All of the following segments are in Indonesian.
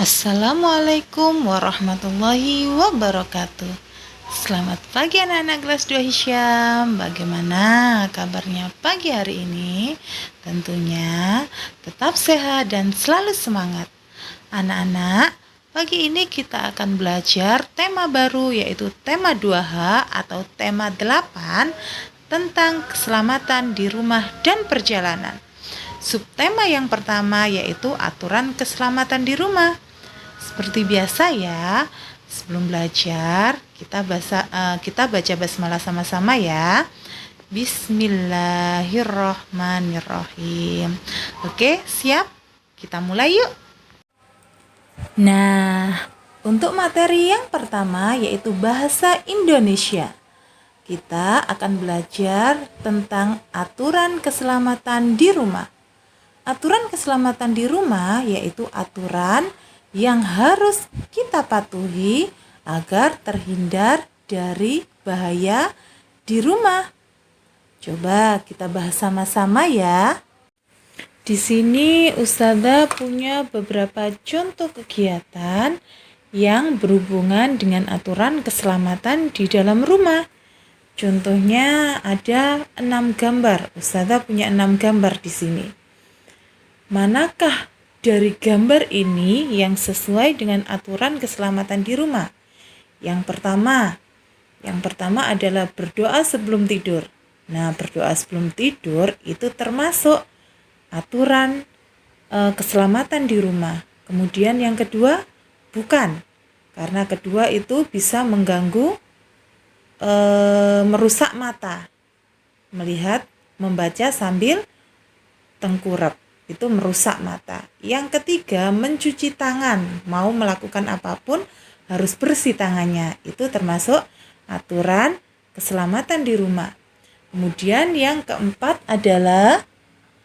Assalamualaikum warahmatullahi wabarakatuh. Selamat pagi anak-anak kelas 2 Hisyam. Bagaimana kabarnya pagi hari ini? Tentunya tetap sehat dan selalu semangat. Anak-anak, pagi ini kita akan belajar tema baru, yaitu tema 2H atau tema 8 tentang keselamatan di rumah dan perjalanan. Subtema yang pertama yaitu aturan keselamatan di rumah. Seperti biasa ya, sebelum belajar kita baca basmalah sama-sama ya. Bismillahirrohmanirrohim. Oke, siap? Kita mulai yuk. Nah, untuk materi yang pertama yaitu bahasa Indonesia. Kita akan belajar tentang aturan keselamatan di rumah. Aturan keselamatan di rumah yaitu aturan yang harus kita patuhi agar terhindar dari bahaya di rumah. Coba kita bahas sama-sama ya. Di sini Ustazah punya beberapa contoh kegiatan yang berhubungan dengan aturan keselamatan di dalam rumah. Contohnya ada 6 gambar. Ustazah punya 6 gambar di sini. Manakah dari gambar ini yang sesuai dengan aturan keselamatan di rumah? Yang pertama adalah berdoa sebelum tidur. Nah, berdoa sebelum tidur itu termasuk aturan keselamatan di rumah. Kemudian yang kedua, bukan. Karena kedua itu bisa mengganggu, merusak mata. Melihat, membaca sambil tengkurap. Itu merusak mata. Yang ketiga, mencuci tangan. Mau melakukan apapun harus bersih tangannya. Itu termasuk aturan keselamatan di rumah. Kemudian yang keempat adalah,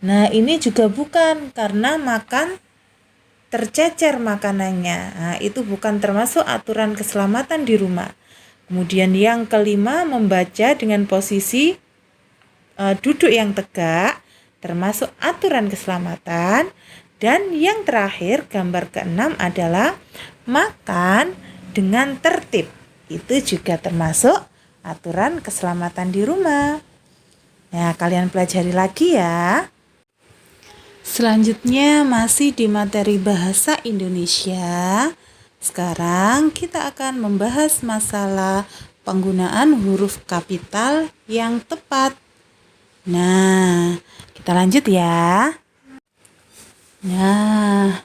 nah ini juga bukan, karena makan tercecer makanannya. Nah, itu bukan termasuk aturan keselamatan di rumah. Kemudian yang kelima, membaca dengan posisi duduk yang tegak, termasuk aturan keselamatan. Dan yang terakhir, gambar ke-6 adalah makan dengan tertib. Itu juga termasuk aturan keselamatan di rumah. Nah, kalian pelajari lagi ya. Selanjutnya masih di materi bahasa Indonesia. Sekarang kita akan membahas masalah penggunaan huruf kapital yang tepat. Nah, kita lanjut ya. Nah,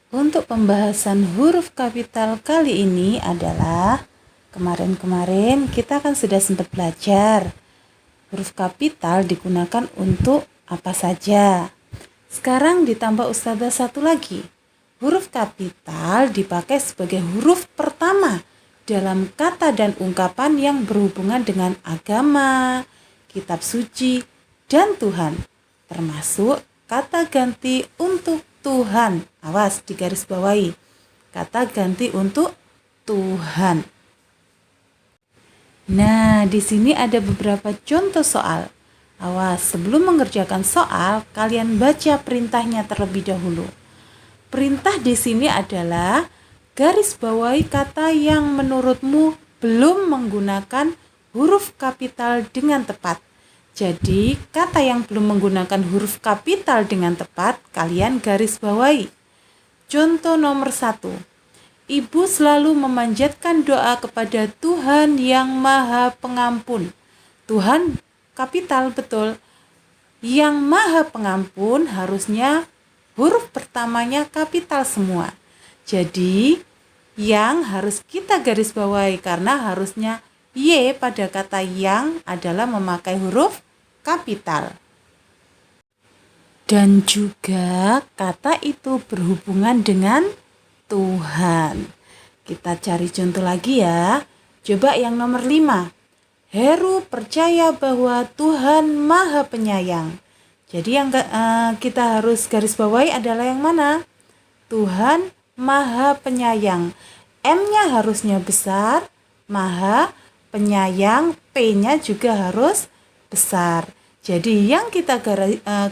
untuk pembahasan huruf kapital kali ini adalah kemarin kita kan sudah sempat belajar huruf kapital digunakan untuk apa saja. Sekarang ditambah Ustazah satu lagi. Huruf kapital dipakai sebagai huruf pertama dalam kata dan ungkapan yang berhubungan dengan agama, kitab suci, dan Tuhan, termasuk kata ganti untuk Tuhan. Awas, digarisbawahi. Kata ganti untuk Tuhan. Nah, di sini ada beberapa contoh soal. Awas, sebelum mengerjakan soal, kalian baca perintahnya terlebih dahulu. Perintah di sini adalah garis bawahi kata yang menurutmu belum menggunakan huruf kapital dengan tepat. Jadi, kata yang belum menggunakan huruf kapital dengan tepat, kalian garis bawahi. Contoh nomor 1. Ibu selalu memanjatkan doa kepada Tuhan yang Maha Pengampun. Tuhan kapital betul. Yang Maha Pengampun harusnya huruf pertamanya kapital semua. Jadi, yang harus kita garis bawahi karena harusnya Y pada kata yang adalah memakai huruf kapital. Dan juga kata itu berhubungan dengan Tuhan. Kita cari contoh lagi ya. Coba yang nomor 5. Heru percaya bahwa Tuhan Maha Penyayang. Jadi yang kita harus garis bawahi adalah yang mana? Tuhan Maha Penyayang. M-nya harusnya besar, Maha Penyayang, P-nya juga harus besar. Jadi yang kita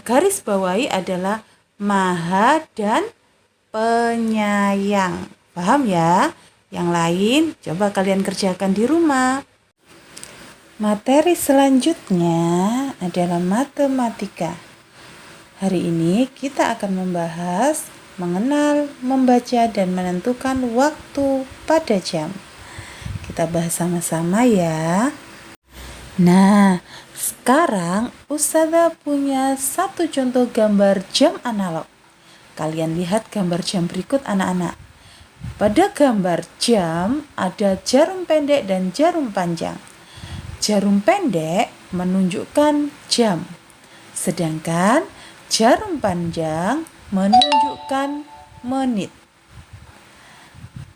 garis bawahi adalah Maha dan penyayang. Paham ya? Yang lain coba kalian kerjakan di rumah. Materi selanjutnya adalah matematika. Hari ini kita akan membahas mengenal, membaca, dan menentukan waktu pada jam. Kita bahas sama-sama ya. Nah, sekarang Ustazah punya satu contoh gambar jam analog. Kalian lihat gambar jam berikut anak-anak. Pada gambar jam ada jarum pendek dan jarum panjang. Jarum pendek menunjukkan jam, sedangkan jarum panjang menunjukkan menit.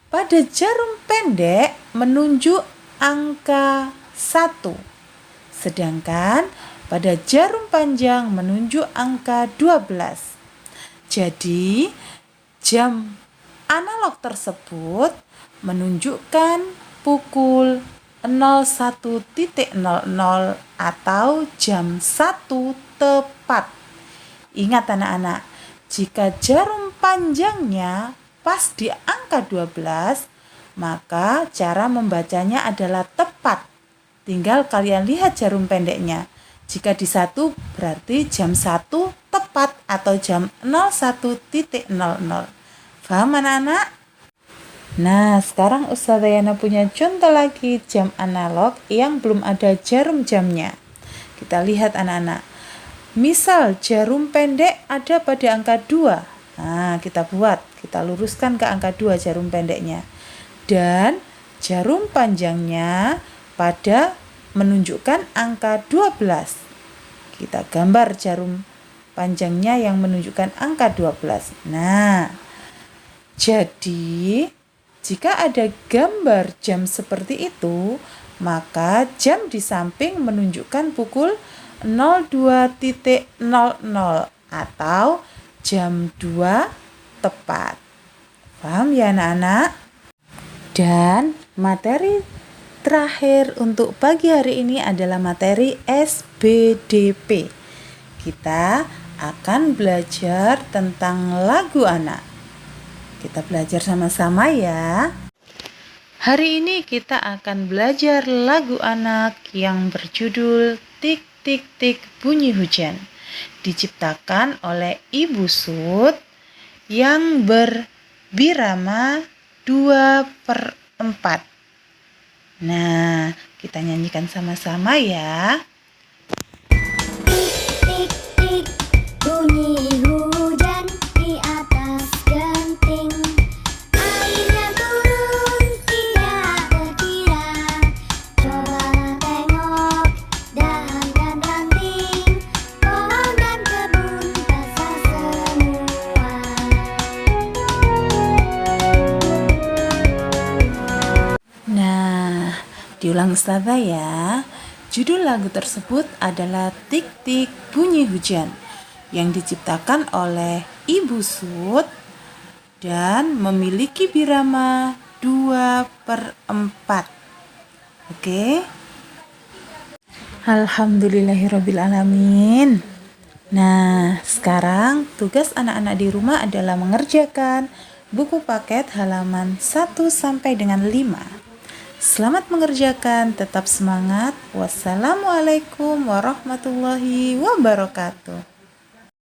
Pada jarum pendek menunjuk angka 1, sedangkan pada jarum panjang menunjuk angka 12. Jadi, jam analog tersebut menunjukkan pukul 01.00 atau jam 1 tepat. Ingat anak-anak, jika jarum panjangnya pas di angka 12, maka cara membacanya adalah tepat. Tinggal kalian lihat jarum pendeknya. Jika di 1 berarti jam 1 tepat atau jam 01.00. Paham anak-anak? Nah, sekarang Ustazah Yana punya contoh lagi jam analog yang belum ada jarum jamnya. Kita lihat anak-anak. Misal jarum pendek ada pada angka 2. Nah, kita luruskan ke angka 2 jarum pendeknya. Dan jarum panjangnya pada menunjukkan angka 12. Kita gambar jarum panjangnya yang menunjukkan angka 12. Nah, jadi jika ada gambar jam seperti itu, maka jam di samping menunjukkan pukul 02.00 atau jam 2 tepat. Paham ya anak-anak? Dan materi terakhir untuk pagi hari ini adalah materi SBDP. Kita akan belajar tentang lagu anak. Kita belajar sama-sama ya. Hari ini kita akan belajar lagu anak yang berjudul Tik Tik Tik Bunyi Hujan. Diciptakan oleh Ibu Sud yang berbirama 2/4. Nah, kita nyanyikan sama-sama ya. Tik tik bunyi hujan di atas genting. Airnya turun tidak terkira. Cobalah tengok dahan dan ranting, pohon dan kebun basah semua. Nah, diulang Ustazah ya. Judul lagu tersebut adalah Tik Tik Bunyi Hujan yang diciptakan oleh Ibu Sud dan memiliki birama 2/4. Oke. Alhamdulillahirrabbilalamin. Nah, sekarang tugas anak-anak di rumah adalah mengerjakan buku paket halaman 1 sampai dengan 5. Selamat mengerjakan, tetap semangat. Wassalamualaikum warahmatullahi wabarakatuh.